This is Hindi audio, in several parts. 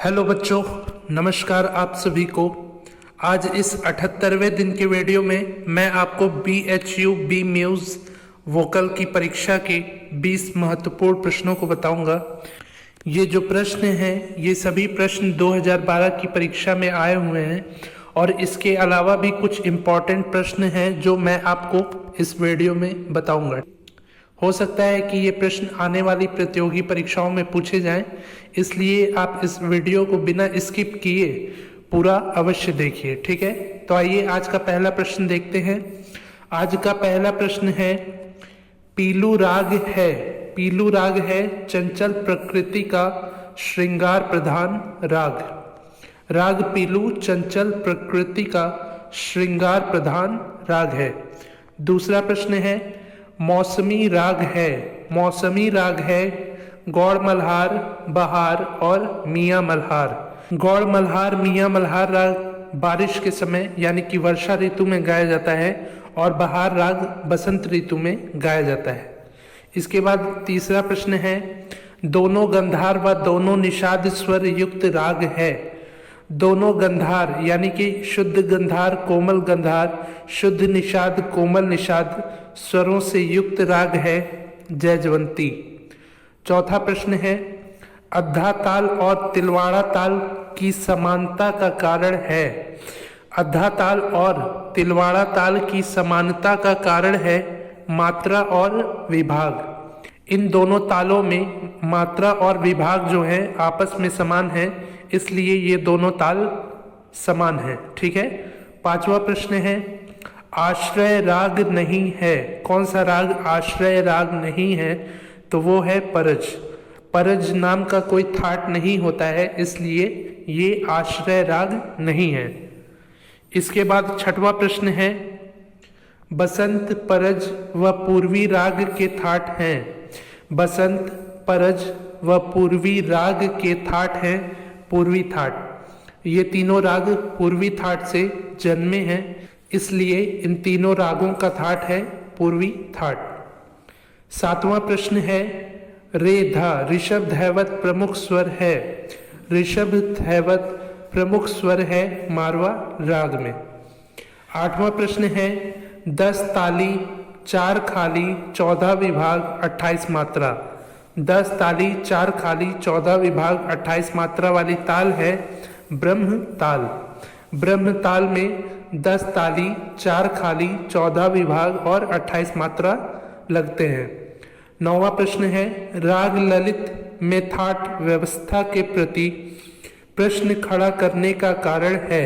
हेलो बच्चों, नमस्कार आप सभी को। आज इस 78वें दिन के वीडियो में मैं आपको BHU बी म्यूज़ वोकल की परीक्षा के 20 महत्वपूर्ण प्रश्नों को बताऊंगा। ये जो प्रश्न हैं ये सभी प्रश्न 2012 की परीक्षा में आए हुए हैं और इसके अलावा भी कुछ इम्पॉर्टेंट प्रश्न हैं जो मैं आपको इस वीडियो में बताऊंगा। हो सकता है कि ये प्रश्न आने वाली प्रतियोगी परीक्षाओं में पूछे जाएं, इसलिए आप इस वीडियो को बिना स्किप किए पूरा अवश्य देखिए, ठीक है। तो आइए आज का पहला प्रश्न देखते हैं। आज का पहला प्रश्न है, पीलू राग है। पीलू राग है चंचल प्रकृति का श्रृंगार प्रधान राग। राग पीलू चंचल प्रकृति का श्रृंगार प्रधान राग है। दूसरा प्रश्न है, मौसमी राग है। मौसमी राग है गौड़ मल्हार, बहार और मियाँ मल्हार। गौड़ मल्हार, मियाँ मल्हार राग बारिश के समय यानी कि वर्षा ऋतु में गाया जाता है और बहार राग बसंत ऋतु में गाया जाता है। इसके बाद तीसरा प्रश्न है, दोनों गंधार व दोनों निषाद स्वर युक्त राग है। दोनों गंधार यानी कि शुद्ध गंधार, कोमल गंधार, शुद्ध निषाद, कोमल निषाद स्वरों से युक्त राग है जयजवंती। चौथा प्रश्न है, अद्धा ताल और तिलवाड़ा ताल की समानता का कारण है। अद्धा ताल और तिलवाड़ा ताल की समानता का कारण है मात्रा और विभाग। इन दोनों तालों में मात्रा और विभाग जो है आपस में समान है, इसलिए ये दोनों ताल समान है, ठीक है। पांचवा प्रश्न है, आश्रय राग नहीं है। कौन सा राग आश्रय राग नहीं है? तो वो है परज। परज नाम का कोई थाट नहीं होता है, इसलिए ये आश्रय राग नहीं है। इसके बाद छठवां प्रश्न है, बसंत, परज व पूर्वी राग के थाट हैं। बसंत, परज व पूर्वी राग के थाट हैं पूर्वी थाट। ये तीनों राग पूर्वी थाट से जन्मे हैं, इसलिए इन तीनों रागों का थाट है पूर्वी थाट। सातवां प्रश्न है, रे धा ऋषभ धैवत प्रमुख स्वर है। ऋषभ धैवत प्रमुख स्वर है मारवा राग में। आठवां प्रश्न है, 10 ताली 4 खाली 14 विभाग 28 मात्रा। 10 ताली 4 खाली 14 विभाग 28 मात्रा वाली ताल है ब्रह्म ताल। ब्रह्म ताल में 10 ताली 4 खाली 14 विभाग और 28 मात्रा लगते हैं। नौवां प्रश्न है, राग ललित में थाट व्यवस्था के प्रति प्रश्न खड़ा करने का कारण है।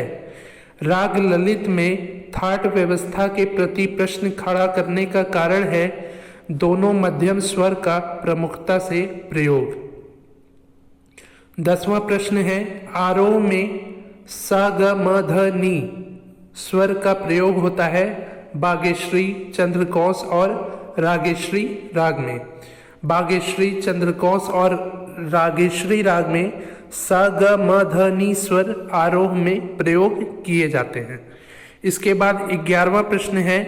राग ललित में थाट व्यवस्था के प्रति प्रश्न खड़ा करने का कारण है दोनों मध्यम स्वर का प्रमुखता से प्रयोग। 10वां प्रश्न है, आरोह में सा ग म ध नी स्वर का प्रयोग होता है बागेश्वरी, चंद्रकौंस और रागेश्वरी राग में। बागेश्वरी, चंद्रकौंस और रागेश्वरी राग में सा ग म ध नी स्वर आरोह में प्रयोग किए जाते हैं। इसके बाद 11वां प्रश्न है,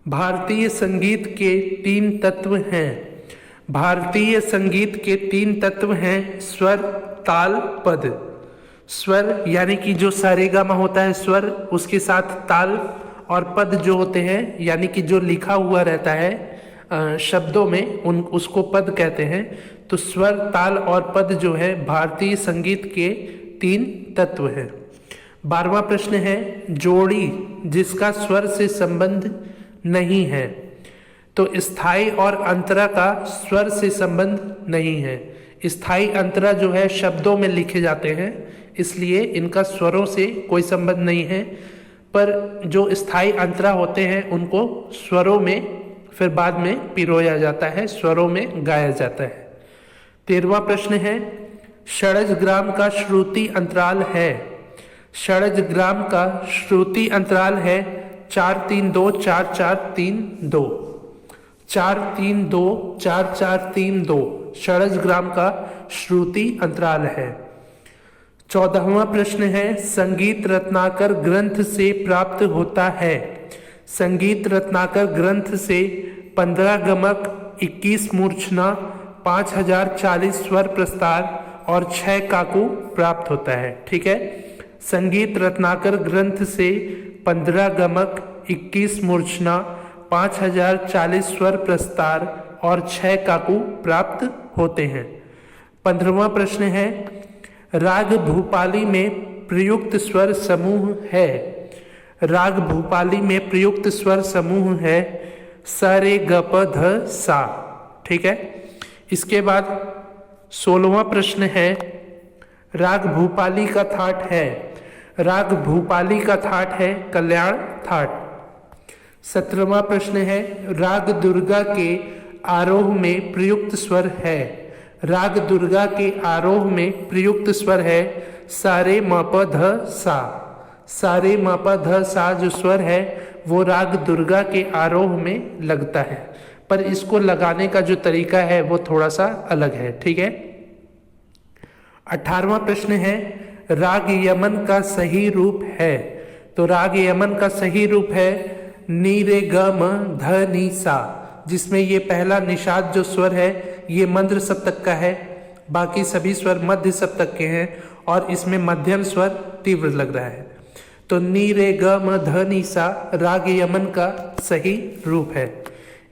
भारतीय संगीत के 3 तत्व हैं। भारतीय संगीत के 3 तत्व हैं स्वर, ताल, पद। स्वर यानी कि जो सारेगामा होता है स्वर, उसके साथ ताल और पद जो होते हैं यानी कि जो लिखा हुआ रहता है शब्दों में उसको पद कहते हैं। तो स्वर, ताल और पद जो है भारतीय संगीत के 3 तत्व हैं। 12वां प्रश्न है, जोड़ी जिसका स्वर से संबंध नहीं है। तो स्थाई और अंतरा का स्वर से संबंध नहीं है। स्थाई अंतरा जो है शब्दों में लिखे जाते हैं, इसलिए इनका स्वरों से कोई संबंध नहीं है। पर जो स्थाई अंतरा होते हैं उनको स्वरों में फिर बाद में पिरोया जाता है, स्वरों में गाया जाता है। 13वां प्रश्न है, षडज ग्राम का श्रुति अंतराल है। षडज ग्राम का श्रुति अंतराल है 4-3-2 4-4-3-2। 4-3-2 4-4-3-2 षडज ग्राम का श्रुति अंतराल है। 14वां प्रश्न है, संगीत रत्नाकर ग्रंथ से प्राप्त होता है। संगीत रत्नाकर ग्रंथ से 15 गमक, 21 मूर्छना, 5040 स्वर प्रस्तार, और 6 काकू प्राप्त होता है। ठीक है। संगीत रत्नाकर ग्रंथ से 15 गमक, 21 मूर्छना, 5040 स्वर प्रस्तार और 6 काकू प्राप्त होते हैं। 15वां प्रश्न है, राग भूपाली में प्रयुक्त स्वर समूह है। राग भूपाली में प्रयुक्त स्वर समूह है स रे ग प ध सा। ठीक है। इसके बाद 16वां प्रश्न है, राग भूपाली का थाट है। राग भूपाली का थाट है कल्याण थाट। 17वां प्रश्न है, राग दुर्गा के आरोह में प्रयुक्त स्वर है। राग दुर्गा के आरोह में प्रयुक्त स्वर है सा रे म प ध सा। सा रे म प ध सा जो स्वर है वो राग दुर्गा के आरोह में लगता है, पर इसको लगाने का जो तरीका है वो थोड़ा सा अलग है। ठीक है। 18वां प्रश्न है, राग यमन का सही रूप है। तो राग यमन का सही रूप है नी रे ग म ध नी सा, जिसमें ये पहला निषाद जो स्वर है ये मंद्र सप्तक का है, बाकी सभी स्वर मध्य सप्तक के हैं और इसमें मध्यम स्वर तीव्र लग रहा है। तो नी रे ग म ध नी सा राग यमन का सही रूप है।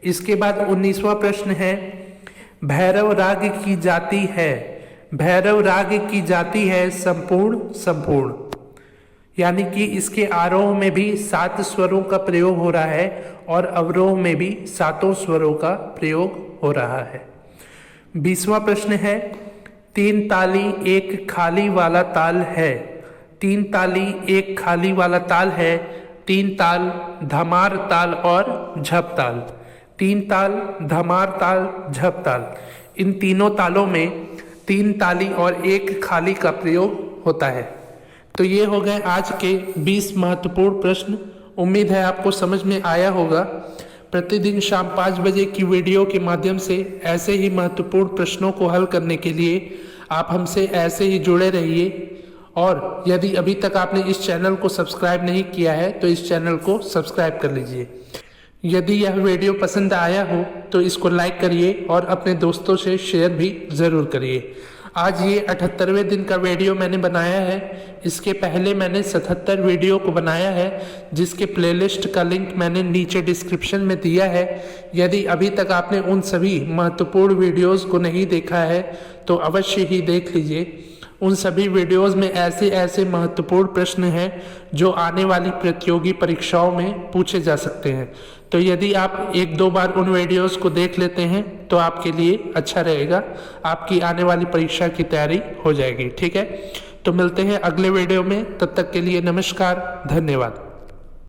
इसके बाद 19वां प्रश्न है, भैरव राग की जाति है। भैरव राग की जाति है संपूर्ण संपूर्ण, यानी कि इसके आरोह में भी 7 स्वरों का प्रयोग हो रहा है और अवरोह में भी 7 स्वरों का प्रयोग हो रहा है। 20वां प्रश्न है, 3 ताली एक खाली वाला ताल है। 3 ताली एक खाली वाला ताल है। 3 ताल, धमार ताल और झप ताल। 3 ताल, धमार ताल, झप ताल, इन तीनों तालों में 3 ताली और 1 खाली का प्रयोग होता है। तो ये हो गए आज के 20 महत्वपूर्ण प्रश्न। उम्मीद है आपको समझ में आया होगा। प्रतिदिन शाम 5 बजे की वीडियो के माध्यम से ऐसे ही महत्वपूर्ण प्रश्नों को हल करने के लिए आप हमसे ऐसे ही जुड़े रहिए। और यदि अभी तक आपने इस चैनल को सब्सक्राइब नहीं किया है तो इस चैनल को सब्सक्राइब कर लीजिए। यदि यह वीडियो पसंद आया हो तो इसको लाइक करिए और अपने दोस्तों से शेयर भी ज़रूर करिए। आज ये 78वें दिन का वीडियो मैंने बनाया है। इसके पहले मैंने 77 वीडियो को बनाया है, जिसके प्लेलिस्ट का लिंक मैंने नीचे डिस्क्रिप्शन में दिया है। यदि अभी तक आपने उन सभी महत्वपूर्ण वीडियोस को नहीं देखा है तो अवश्य ही देख लीजिए। उन सभी वीडियोस में ऐसे ऐसे महत्वपूर्ण प्रश्न हैं जो आने वाली प्रतियोगी परीक्षाओं में पूछे जा सकते हैं। तो यदि आप 1-2 बार उन वीडियोस को देख लेते हैं तो आपके लिए अच्छा रहेगा, आपकी आने वाली परीक्षा की तैयारी हो जाएगी। ठीक है। तो मिलते हैं अगले वीडियो में, तब तक के लिए नमस्कार, धन्यवाद।